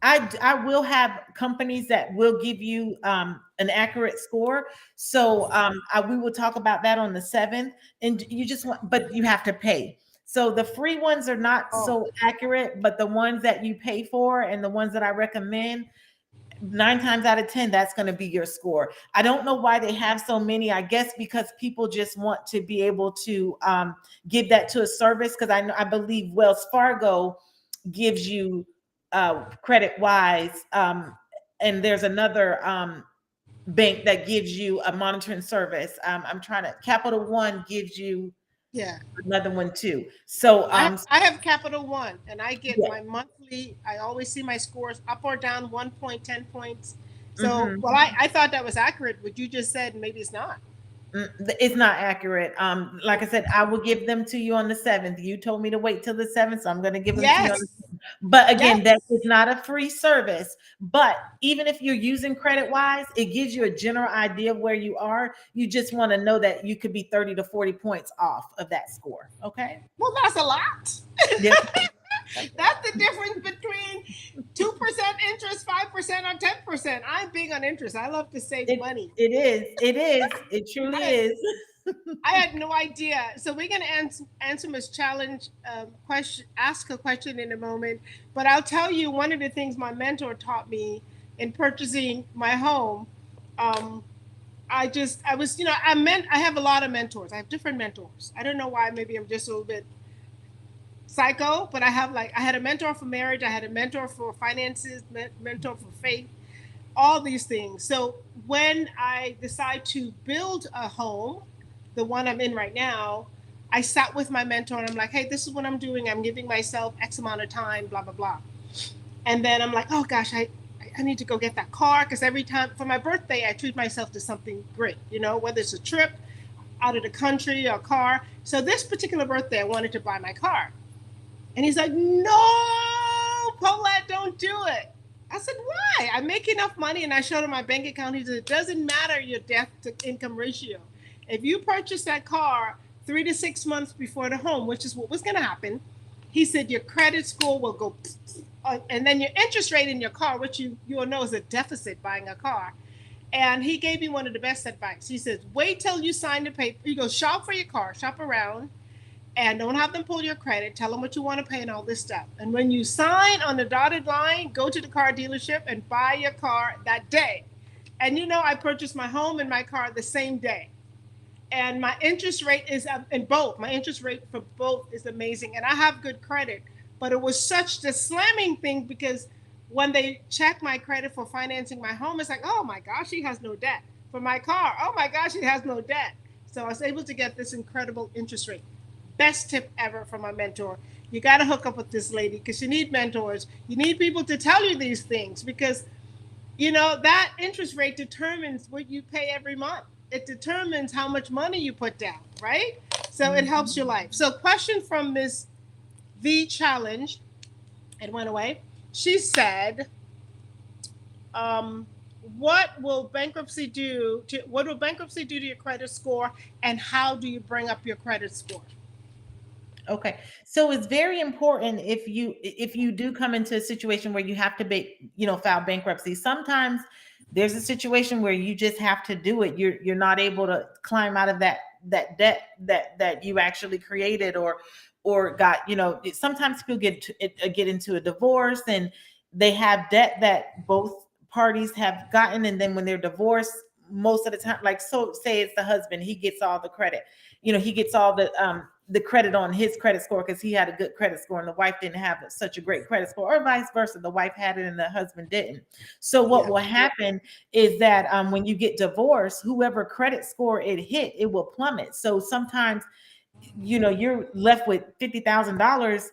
I will have companies that will give you an accurate score. So we will talk about that on the 7th. And you just want, but you have to pay. So the free ones are not Oh, so accurate, but the ones that you pay for and the ones that I recommend, 9 times out of 10, that's going to be your score. I don't know why they have so many. I guess because people just want to be able to give that to a service. Because I believe Wells Fargo gives you credit wise, and there's another bank that gives you a monitoring service. I'm trying to. Capital One gives you yeah. another one too. So I have Capital One, and I get yeah. my monthly. I always see my scores up or down 1 point, 10 points. So, Mhm. well, I thought that was accurate. What you just said, maybe it's not. It's not accurate. Like I said, I will give them to you on the 7th. You told me to wait till the 7th, so I'm going to give them to you on the Yes, 7th. But again, that yes. is not a free service. But even if you're using credit wise, it gives you a general idea of where you are. You just want to know that you could be 30 to 40 points off of that score. Okay. Well, that's a lot. Yes. That's the difference between 2% interest, 5%, or 10%. I'm big on interest. I love to save It money. it is. It is. It truly I, is. I had no idea. So we're gonna answer Miss Challenge question, ask a question in a moment. But I'll tell you one of the things my mentor taught me in purchasing my home. Um, I was, I have a lot of mentors. I have different mentors. I don't know why. Maybe I'm just a little bit psycho, but I had a mentor for marriage. I had a mentor for finances, mentor for faith, all these things. So when I decide to build a home, the one I'm in right now, I sat with my mentor and I'm like, hey, this is what I'm doing. I'm giving myself X amount of time, blah, blah, blah. And then I'm like, oh gosh, I need to go get that car because every time for my birthday, I treat myself to something great, whether it's a trip out of the country or a car. So this particular birthday, I wanted to buy my car. And he's like, no, Paulette, don't do it. I said, why? I make enough money. And I showed him my bank account. He said, it doesn't matter your debt to income ratio. If you purchase that car 3 to 6 months before the home, which is what was going to happen, he said, your credit score will go, and then your interest rate in your car, which you'll know is a deficit buying a car. And he gave me one of the best advice. He says, wait till you sign the paper. You go shop for your car, shop around, and don't have them pull your credit. Tell them what you want to pay and all this stuff. And when you sign on the dotted line, go to the car dealership and buy your car that day. And I purchased my home and my car the same day. And my interest rate is in both. My interest rate for both is amazing. And I have good credit. But it was such the slamming thing because when they check my credit for financing my home, it's like, oh my gosh, she has no debt. For my car, oh my gosh, she has no debt. So I was able to get this incredible interest rate. Best tip ever from my mentor. You got to hook up with this lady because you need mentors. You need people to tell you these things because, that interest rate determines what you pay every month. It determines how much money you put down, right? So it helps your life. So, question from Miss V Challenge, it went away. She said, um, what will bankruptcy do to your credit score, and how do you bring up your credit score? Okay. So it's very important if you do come into a situation where you have to file bankruptcy. Sometimes there's a situation where you just have to do it. You're not able to climb out of that debt that you actually created or got, sometimes people get into a divorce and they have debt that both parties have gotten, and then when they're divorced, most of the time, like, so say it's the husband, he gets all the credit, he gets all the credit on his credit score because he had a good credit score and the wife didn't have such a great credit score, or vice versa. The wife had it and the husband didn't. So what Yeah. will happen is that when you get divorced, whoever credit score it hit, it will plummet. So sometimes, you're left with $50,000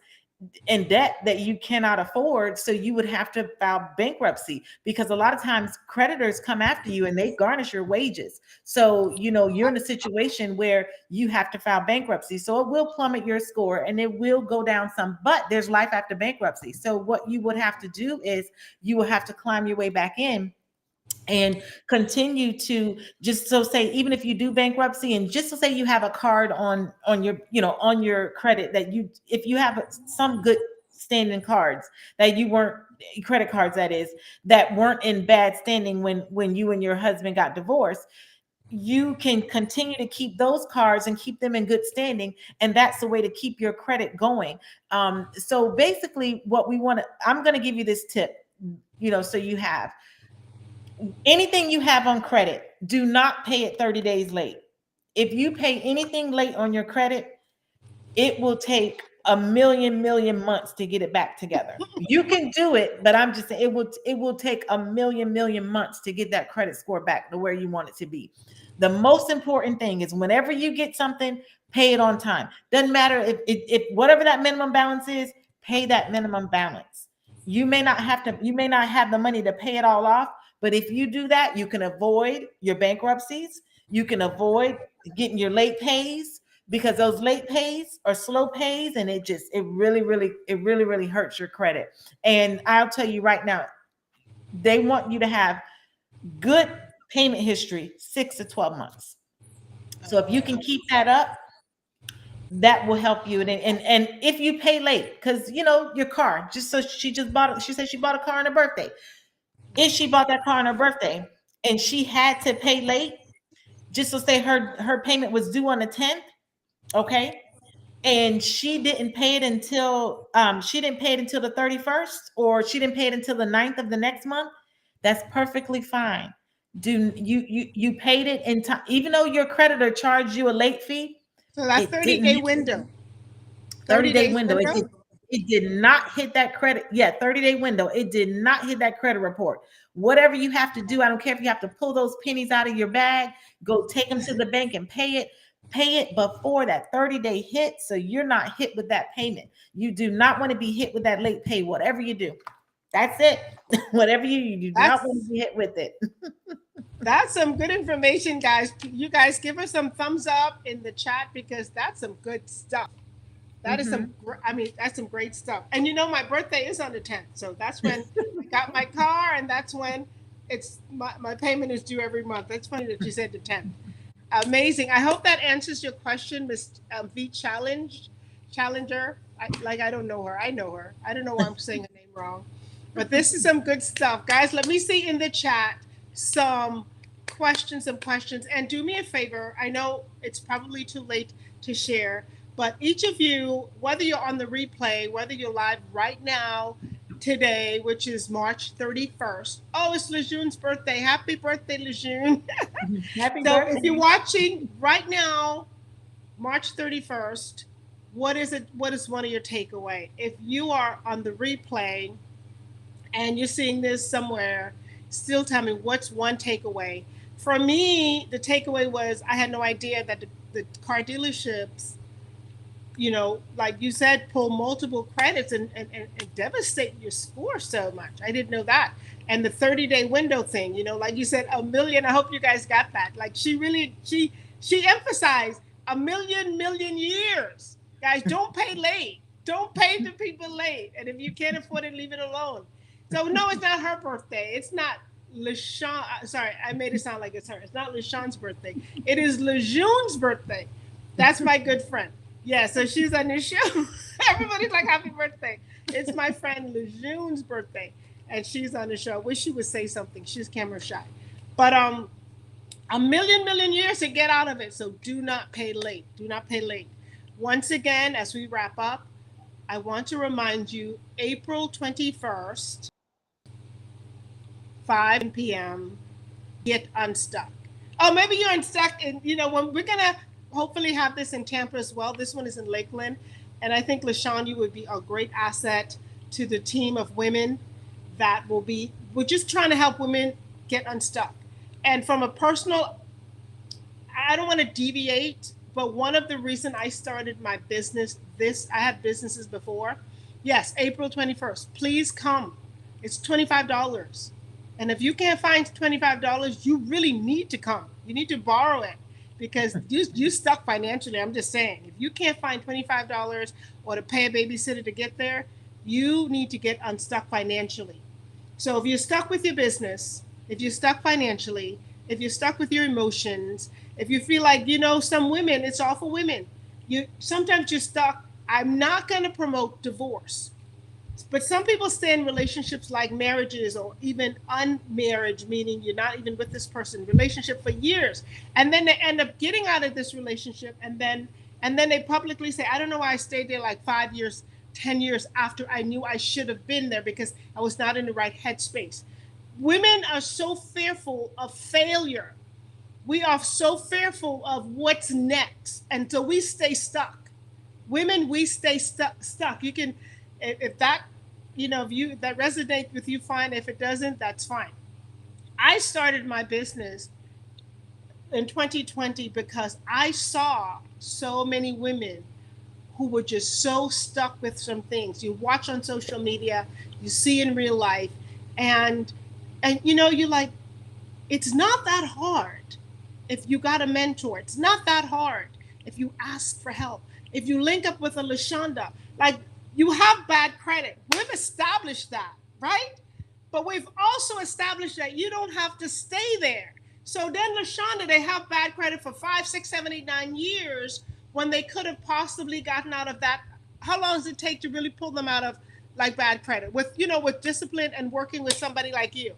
in debt that you cannot afford. So you would have to file bankruptcy because a lot of times creditors come after you and they garnish your wages. So, you're in a situation where you have to file bankruptcy. So it will plummet your score and it will go down some, but there's life after bankruptcy. So what you would have to do is you will have to climb your way back in. and continue to, just so say, even if you do bankruptcy, and just to say you have a card on your, on your credit, that you, if you have some good standing cards that you weren't, credit cards that is, that weren't in bad standing when you and your husband got divorced, you can continue to keep those cards and keep them in good standing, and that's the way to keep your credit going. So basically what we want to, I'm going to give you this tip, so you have anything you have on credit, do not pay it 30 days late. If you pay anything late on your credit, it will take a million months to get it back together. You can do it, but I'm just saying it will take a million months to get that credit score back to where you want it to be. The most important thing is whenever you get something, pay it on time. Doesn't matter if whatever that minimum balance is, pay that minimum balance. You may not have the money to pay it all off, but if you do that, you can avoid your bankruptcies. You can avoid getting your late pays, because those late pays or slow pays, and it really hurts your credit. And I'll tell you right now, they want you to have good payment history 6 to 12 months. So if you can keep that up, that will help you. And if you pay late, because your car, just so she said she bought a car on her birthday. If she bought that car on her birthday and she had to pay late, just to say her payment was due on the 10th, okay, and she didn't pay it until the 31st, or she didn't pay it until the 9th of the next month, that's perfectly fine. Do you paid it in time, even though your creditor charged you a late fee? So that It 30-day didn't. window. 30 30 day days window. window? It did not hit that credit. Yeah, 30-day window. It did not hit that credit report. Whatever you have to do, I don't care if you have to pull those pennies out of your bag, go take them to the bank and pay it. Pay it before that 30-day hit, so you're not hit with that payment. You do not want to be hit with that late pay, whatever you do. That's it. Whatever you do not want to That's be hit with it. that's some good information, guys. You guys give us some thumbs up in the chat because that's some good stuff. That is Mhm. I mean, that's some great stuff. And my birthday is on the 10th. So that's when I got my car, and that's when my payment is due every month. That's funny that you said the 10th. Amazing. I hope that answers your question, Miss V Challenger. I don't know her. I know her. I don't know why I'm saying her name wrong. But this is some good stuff. Guys, let me see in the chat some questions. And do me a favor. I know it's probably too late to share, but each of you, whether you're on the replay, whether you're live right now, today, which is March 31st. Oh, it's Lejeune's birthday. Happy birthday, Lejeune. Happy So if you're birthday. watching right now, March 31st, what is it? What is one of your takeaway? If you are on the replay and you're seeing this somewhere, still tell me what's one takeaway. For me, the takeaway was I had no idea that the car dealerships, like you said, pull multiple credits and devastate your score so much. I didn't know that. And the 30-day window thing, like you said, a million. I hope you guys got that. Like she emphasized a million years. Guys, don't pay late. Don't pay the people late. And if you can't afford it, leave it alone. So no, it's not her birthday. It's not LaShawn. Sorry, I made it sound like it's her. It's not LaShawn's birthday. It is Lejeune's birthday. That's my good friend. Yeah, so she's on this show. Everybody's like, happy birthday. It's my friend Lejeune's birthday, and she's on the show. I wish she would say something. She's camera shy. But a million years to get out of it. So do not pay late. Do not pay late. Once again, as we wrap up, I want to remind you, April 21st, 5 p.m., get unstuck. Oh, maybe you're unstuck, and when we're gonna hopefully have this in Tampa as well. This one is in Lakeland, and I think LaShawn, you would be a great asset to the team of women that will be. We're just trying to help women get unstuck, and from a personal, I don't want to deviate, but one of the reason I started my business, I had businesses before. Yes, April 21st. Please come. It's $25. And if you can't find $25, you really need to come. You need to borrow it because you stuck financially. I'm just saying, if you can't find $25 or to pay a babysitter to get there, you need to get unstuck financially. So if you're stuck with your business, if you're stuck financially, if you're stuck with your emotions, if you feel like, some women, it's all for women. You sometimes you're stuck. I'm not going to promote divorce, but some people stay in relationships like marriages or even unmarriage, meaning you're not even with this person, relationship for years. And then they end up getting out of this relationship, and then they publicly say, I don't know why I stayed there like 5 years, 10 years after I knew I should have been there because I was not in the right headspace. Women are so fearful of failure. We are so fearful of what's next. And so we stay stuck. Women, we stay stuck. You can, if that, if you, that resonates with you, fine. If it doesn't, that's fine. I started my business in 2020 because I saw so many women who were just so stuck with some things. You watch on social media, you see in real life, and you're like, it's not that hard if you got a mentor. It's not that hard if you ask for help. If you link up with a Lashonda, like, you have bad credit. We've established that, right? But we've also established that you don't have to stay there. So then, Lashonda, they have bad credit for 5, 6, 7, 8, 9 years when they could have possibly gotten out of that. How long does it take to really pull them out of like bad credit with discipline and working with somebody like you?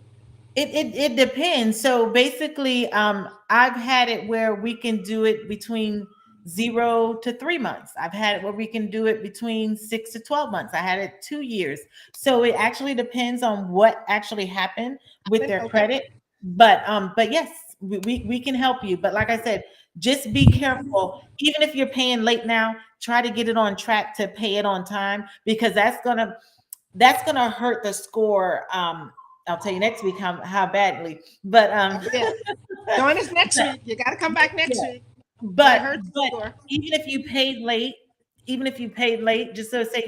It depends. So basically, I've had it where we can do it between 0 to 3 months. I've had it where we can do it between 6 to 12 months. I had it 2 years. So it actually depends on what actually happened with their Okay. credit. But yes, we can help you. But like I said, just be careful. Even if you're paying late now, try to get it on track to pay it on time, because that's gonna hurt the score. I'll tell you next week how badly. But Oh, yeah. Join us next week. You got to come back next yeah, week. Might but hurt the but score. even if you paid late, just so say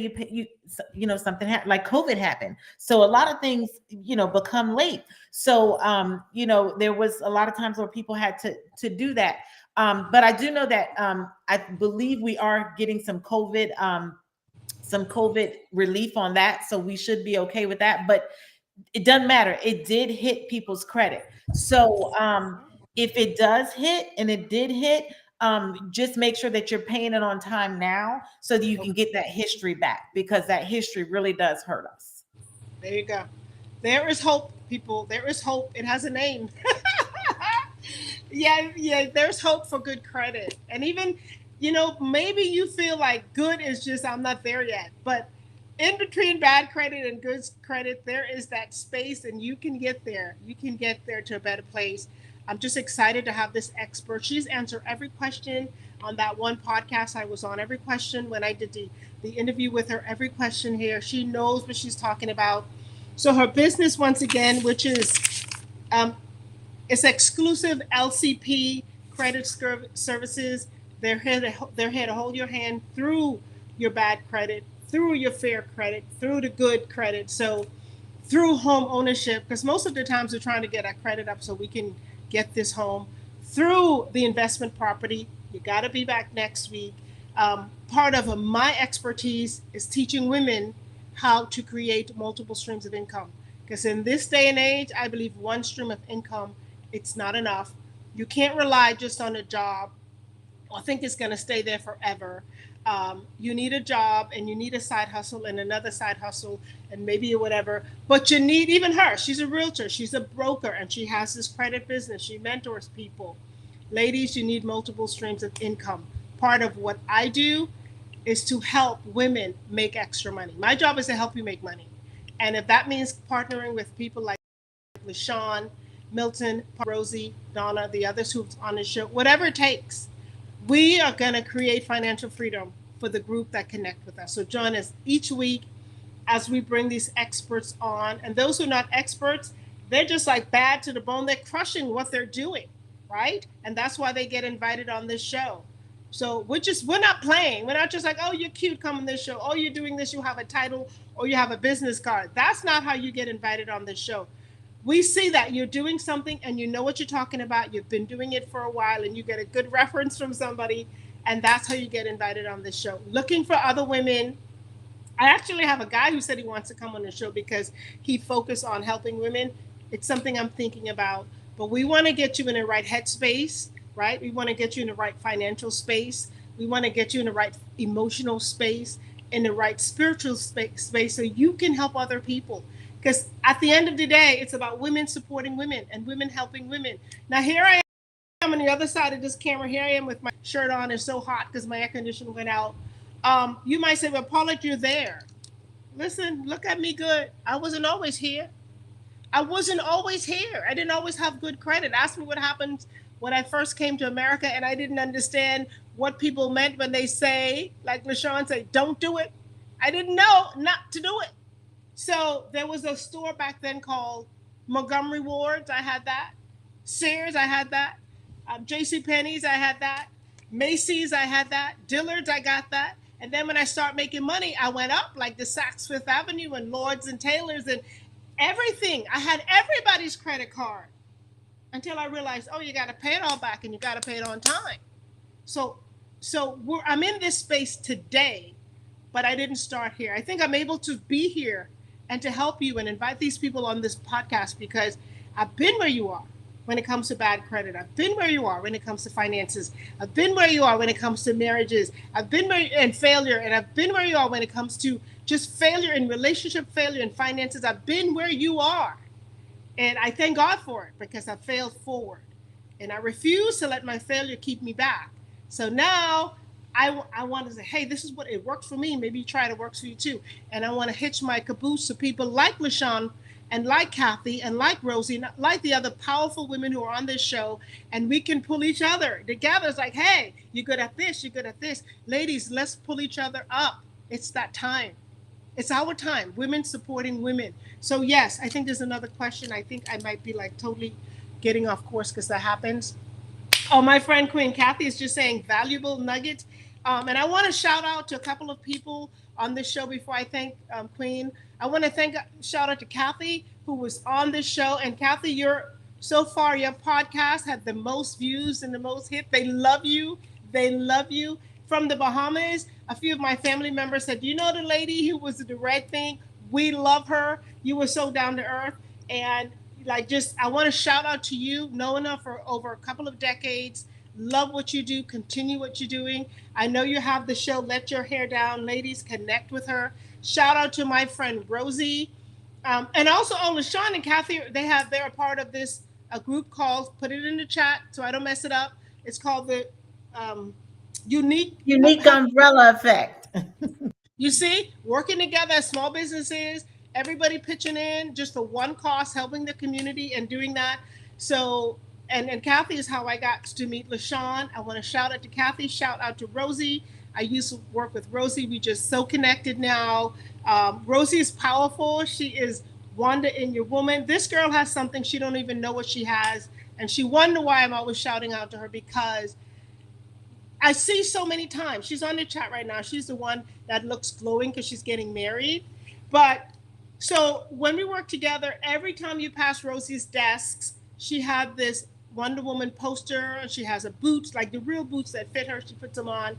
something happened, like COVID happened. So a lot of things become late. So there was a lot of times where people had to do that. But I do know that I believe we are getting some COVID relief on that. So we should be okay with that. But it doesn't matter. It did hit people's credit. So if it does hit, and it did hit, just make sure that you're paying it on time now so that you can Okay. get that history back, because that history really does hurt us. There you go. There is hope, people. There is hope. It has a name. Yeah, yeah. There's hope for good credit, and even, maybe you feel like good is just I'm not there yet, but in between bad credit and good credit, there is that space, and you can get there. You can get there to a better place. I'm just excited to have this expert. She's answered every question on that one podcast I was on. Every question when I did the interview with her. Every question here. She knows what she's talking about. So her business, once again, which is um, it's exclusive LCP credit services. They're here to hold your hand through your bad credit, through your fair credit, through the good credit. So through home ownership, because most of the times we're trying to get our credit up so we can get this home, through the investment property. You got to be back next week. Part of my expertise is teaching women how to create multiple streams of income. Because in this day and age, I believe one stream of income, it's not enough. You can't rely just on a job or think it's going to stay there forever. You need a job, and you need a side hustle and another side hustle and maybe whatever. But you need, even her, she's a realtor, she's a broker, and she has this credit business. She mentors people. Ladies, you need multiple streams of income. Part of what I do is to help women make extra money. My job is to help you make money. And if that means partnering with people like Lashawn, Milton, Rosie, Donna, the others who've on the show, whatever it takes, we are going to create financial freedom for the group that connect with us. So join us each week as we bring these experts on. And those who are not experts, they're just like bad to the bone. They're crushing what they're doing, right? And that's why they get invited on this show. So we're not playing. We're not just like, oh, you're cute, come on this show. Oh, you're doing this, you have a title or you have a business card. That's not how you get invited on this show. We see that you're doing something and you know what you're talking about. You've been doing it for a while and you get a good reference from somebody. And that's how you get invited on this show. Looking for other women. I actually have a guy who said he wants to come on the show because he focused on helping women. It's something I'm thinking about. But we want to get you in the right headspace, right? We want to get you in the right financial space. We want to get you in the right emotional space, in the right spiritual space so you can help other people. Because at the end of the day, it's about women supporting women and women helping women. Now, here I am on the other side of this camera. Here I am with my shirt on. It's so hot because my air conditioner went out. You might say, well, Paulette, you're there. Listen, look at me good. I wasn't always here. I wasn't always here. I didn't always have good credit. Ask me what happened when I first came to America and I didn't understand what people meant when they say, like LaShawn said, don't do it. I didn't know not to do it. So there was a store back then called Montgomery Ward's. I had that. Sears, I had that. J.C. Penney's, I had that. Macy's, I had that. Dillard's, I got that. And then when I started making money, I went up like the Saks Fifth Avenue and Lord's and Taylor's and everything. I had everybody's credit card until I realized, oh, you got to pay it all back and you got to pay it on time. So, I'm in this space today, but I didn't start here. I think I'm able to be here and to help you and invite these people on this podcast because I've been where you are when it comes to bad credit. I've been where you are when it comes to finances. I've been where you are when it comes to marriages. I've been where and failure, and I've been where you are when it comes to just failure in relationship, failure in finances. I've been where you are. And I thank God for it because I failed forward. And I refuse to let my failure keep me back. So now I want to say, hey, this is what it worked for me. Maybe try it works for you too. And I want to hitch my caboose to people like LaShawn and like Kathy and like Rosie, like the other powerful women who are on this show. And we can pull each other together. It's like, hey, you're good at this. You're good at this. Ladies, let's pull each other up. It's that time. It's our time. Women supporting women. So yes, I think there's another question. I think I might be like totally getting off course because that happens. Oh, my friend Queen Kathy is just saying valuable nuggets. And I want to shout out to a couple of people on this show before I thank Queen. I want to shout out to Kathy, who was on this show. And Kathy, so far, your podcast had the most views and the most hits. They love you. They love you. From the Bahamas, a few of my family members said, you know the lady who was the red thing? We love her. You were so down to earth. And I want to shout out to you, knowing her for over a couple of decades. Love what you do. Continue what you're doing. I know you have the show, Let Your Hair Down. Ladies, connect with her. Shout out to my friend Rosie. And also on LaShawn and Kathy, they're a part of this a group called, put it in the chat so I don't mess it up. It's called the Unique Umbrella Effect. You see, working together as small businesses, everybody pitching in just for one cause, helping the community and doing that. So, and Kathy is how I got to meet LaShawn. I want to shout out to Kathy, shout out to Rosie. I used to work with Rosie. We just so connected now. Rosie is powerful. She is wonder in your woman. This girl has something she don't even know what she has. And she wonder why I'm always shouting out to her because I see so many times. She's on the chat right now. She's the one that looks glowing because she's getting married. But so when we work together, every time you pass Rosie's desks, she had this Wonder Woman poster. She has a boots, like the real boots that fit her. She puts them on.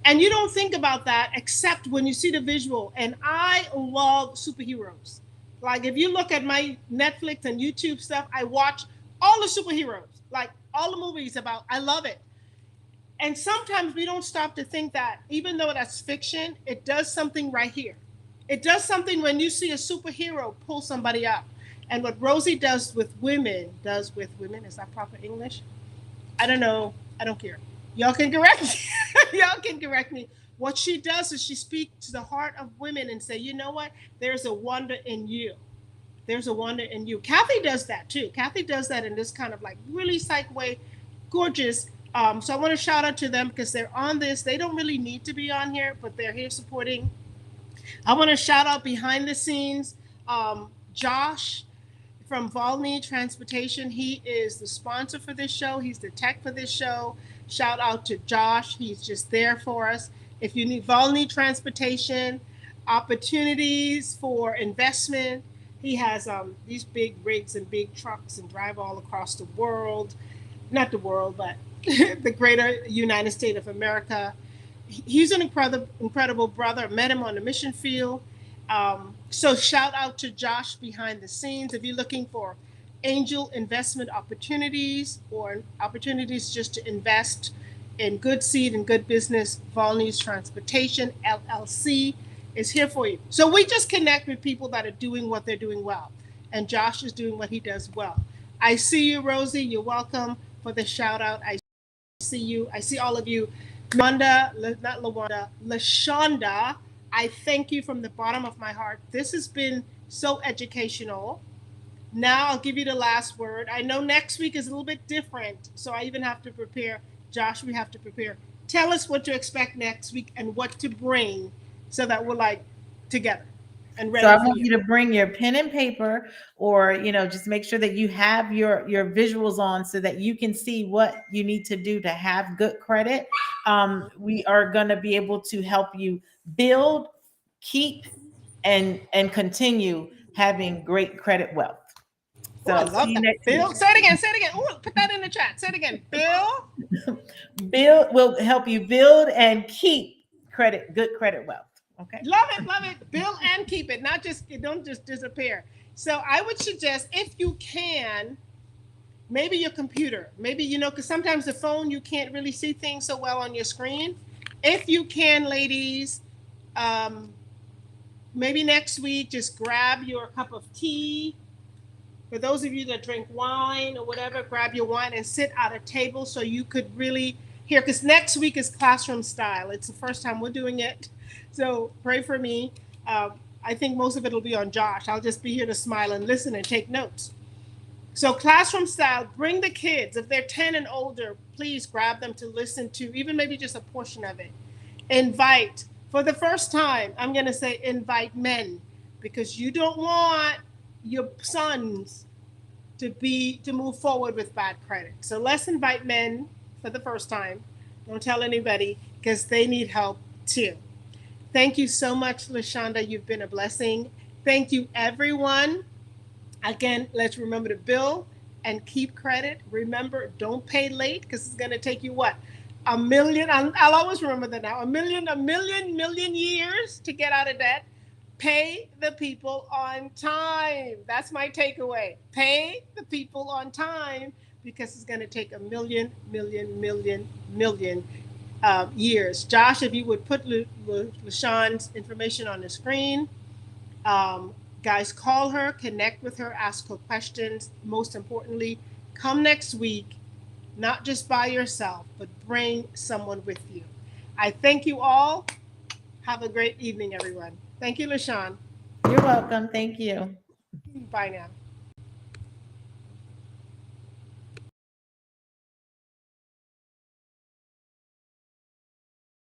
And you don't think about that except when you see the visual. And I love superheroes. Like if you look at my Netflix and YouTube stuff, I watch all the superheroes, like all the movies I love it. And sometimes we don't stop to think that even though that's fiction, it does something right here. It does something when you see a superhero pull somebody up. And what Rosie does with women, is that proper English? I don't know. I don't care. Y'all can correct me. Y'all can correct me. What she does is she speaks to the heart of women and say, you know what? There's a wonder in you. There's a wonder in you. Kathy does that too. Kathy does that in this kind of like really psych way, gorgeous. So I want to shout out to them because they're on this. They don't really need to be on here, but they're here supporting. I want to shout out behind the scenes, Josh from Volney Transportation. He is the sponsor for this show. He's the tech for this show. Shout out to Josh. He's just there for us. If you need Volney Transportation, opportunities for investment, he has these big rigs and big trucks and drive all across the world. Not the world, but the greater United States of America. He's an incredible brother. I met him on the mission field. So shout out to Josh behind the scenes. If you're looking for angel investment opportunities or opportunities just to invest in good seed and good business, Volney's Transportation LLC is here for you. So we just connect with people that are doing what they're doing well. And Josh is doing what he does well. I see you, Rosie. You're welcome for the shout out. I see you. I see all of you. Lashonda, I thank you from the bottom of my heart. This has been so educational. Now I'll give you the last word. I know next week is a little bit different, so I even have to prepare. Josh, we have to prepare. Tell us what to expect next week and what to bring so that we're like together and ready. So I for want you to bring your pen and paper, or just make sure that you have your visuals on so that you can see what you need to do to have good credit. We are going to be able to help you build, keep, and continue having great credit wealth. So I love that. Bill, say it again. Say it again. Ooh, put that in the chat. Say it again. Bill. Bill will help you build and keep good credit wealth. Okay. Love it. Love it. Build and keep it. Not just, it don't just disappear. So I would suggest, if you can, maybe your computer, maybe, because sometimes the phone, you can't really see things so well on your screen. If you can, ladies, maybe next week, just grab your cup of tea. For those of you that drink wine or whatever, grab your wine and sit at a table so you could really hear, because next week is classroom style. It's the first time we're doing it. So pray for me. I think most of it will be on Josh. I'll just be here to smile and listen and take notes. So classroom style, bring the kids. If they're 10 and older, please grab them to listen to, even maybe just a portion of it. Invite. For the first time, I'm going to say invite men, because you don't want your sons to move forward with bad credit. So let's invite men for the first time. Don't tell anybody, because they need help too. Thank you so much, LaShonda. You've been a blessing. Thank you, everyone. Again, let's remember to build and keep credit. Remember, don't pay late, because it's going to take you what? A million. I'll always remember that now. A million years to get out of debt. Pay the people on time. That's my takeaway. Pay the people on time, because it's going to take a million years. Josh, if you would put LaShawn's information on the screen. Guys, call her, connect with her, ask her questions. Most importantly, come next week, not just by yourself, but bring someone with you. I thank you all. Have a great evening, everyone. Thank you, LaShawn. You're welcome. Thank you. Bye now.